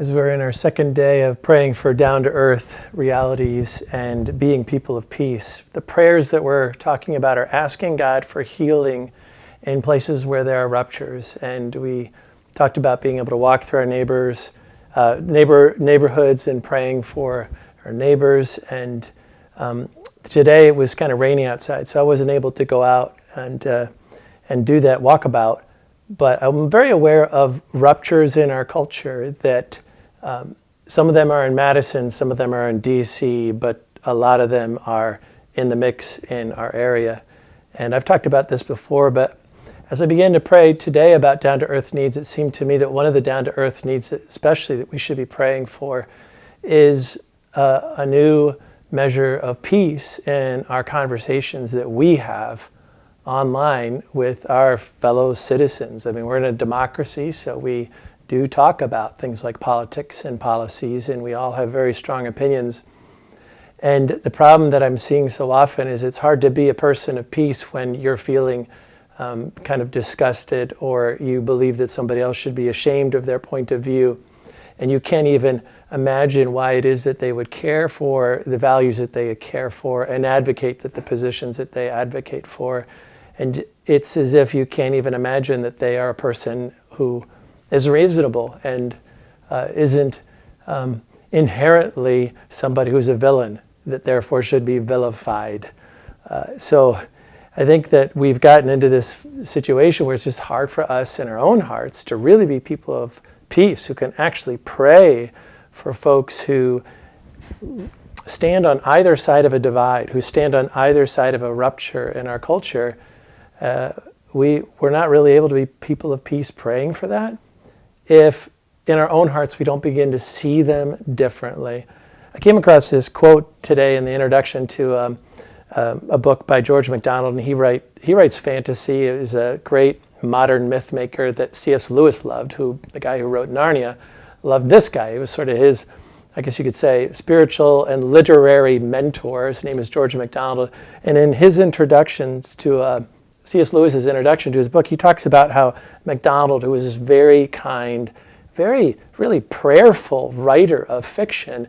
As we're in our second day of praying for down-to-earth realities and being people of peace, the prayers that we're talking about are asking God for healing in places where there are ruptures. And we talked about being able to walk through our neighborhoods and praying for our neighbors. And today it was kind of rainy outside, so I wasn't able to go out and do that walkabout. But I'm very aware of ruptures in our culture that some of them are in Madison, some of them are in DC, but a lot of them are in the mix in our area. And I've talked about this before, but as I began to pray today about down-to-earth needs, it seemed to me that one of the down-to-earth needs, especially that we should be praying for, is a new measure of peace in our conversations that we have online with our fellow citizens. I mean, we're in a democracy, so we do talk about things like politics and policies, and we all have very strong opinions. And the problem that I'm seeing so often is it's hard to be a person of peace when you're feeling kind of disgusted, or you believe that somebody else should be ashamed of their point of view, and you can't even imagine why it is that they would care for the values that they care for and advocate that the positions that they advocate for. And it's as if you can't even imagine that they are a person who is reasonable and isn't inherently somebody who's a villain, that therefore should be vilified. So I think that we've gotten into this situation where it's just hard for us in our own hearts to really be people of peace, who can actually pray for folks who stand on either side of a divide, who stand on either side of a rupture in our culture. We're not really able to be people of peace praying for that if in our own hearts we don't begin to see them differently. I came across this quote today in the introduction to a book by George MacDonald, and he writes fantasy. It was a great modern myth maker that C.S. Lewis loved, the guy who wrote Narnia, loved this guy. He was sort of his, I guess you could say, spiritual and literary mentor. His name is George MacDonald. And in his introductions to C.S. Lewis's introduction to his book, he talks about how MacDonald, who was this very kind, very really prayerful writer of fiction,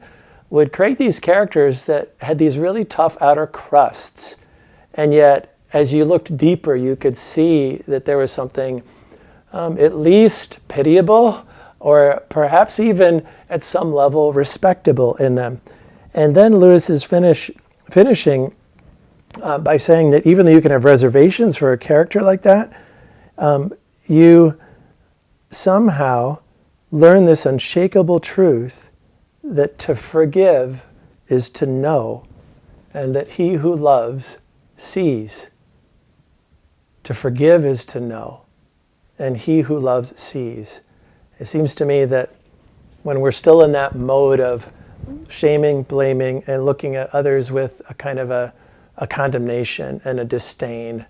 would create these characters that had these really tough outer crusts. And yet, as you looked deeper, you could see that there was something at least pitiable, or perhaps even at some level respectable in them. And then Lewis is finishing by saying that even though you can have reservations for a character like that, you somehow learn this unshakable truth that to forgive is to know, and that he who loves sees. To forgive is to know, and he who loves sees. It seems to me that when we're still in that mode of shaming, blaming, and looking at others with a kind of a condemnation and a disdain,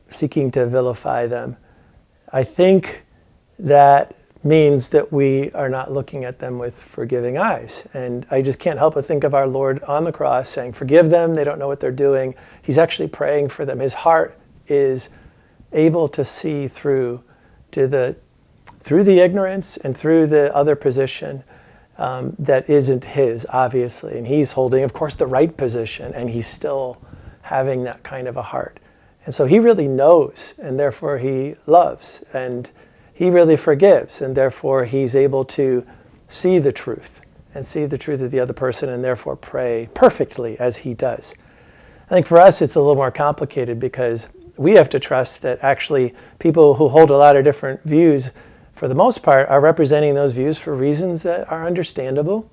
seeking to vilify them, I think that means that we are not looking at them with forgiving eyes. And I just can't help but think of our Lord on the cross saying, forgive them, they don't know what they're doing. He's actually praying for them. His heart is able to see through the ignorance and through the other position that isn't his, obviously. And he's holding, of course, the right position, and he's still having that kind of a heart. And so he really knows, and therefore he loves, and he really forgives, and therefore he's able to see the truth and see the truth of the other person, and therefore pray perfectly as he does. I think for us it's a little more complicated, because we have to trust that actually people who hold a lot of different views, for the most part, are representing those views for reasons that are understandable.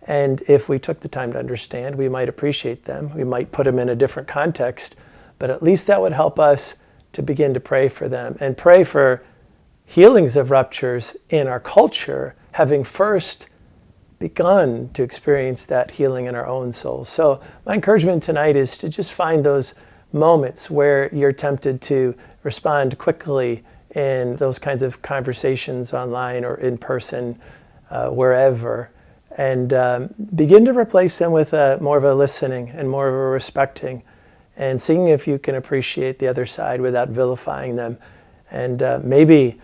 And if we took the time to understand, we might appreciate them. We might put them in a different context, but at least that would help us to begin to pray for them and pray for healings of ruptures in our culture, having first begun to experience that healing in our own souls. So my encouragement tonight is to just find those moments where you're tempted to respond quickly in those kinds of conversations online or in person, wherever, and begin to replace them with more of a listening and more of a respecting, and seeing if you can appreciate the other side without vilifying them. And maybe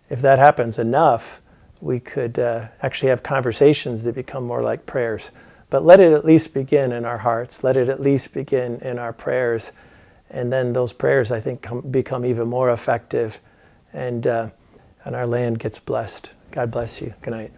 if that happens enough, we could actually have conversations that become more like prayers. But let it at least begin in our hearts. Let it at least begin in our prayers. And then those prayers, I think, become even more effective, and our land gets blessed. God bless you. Good night.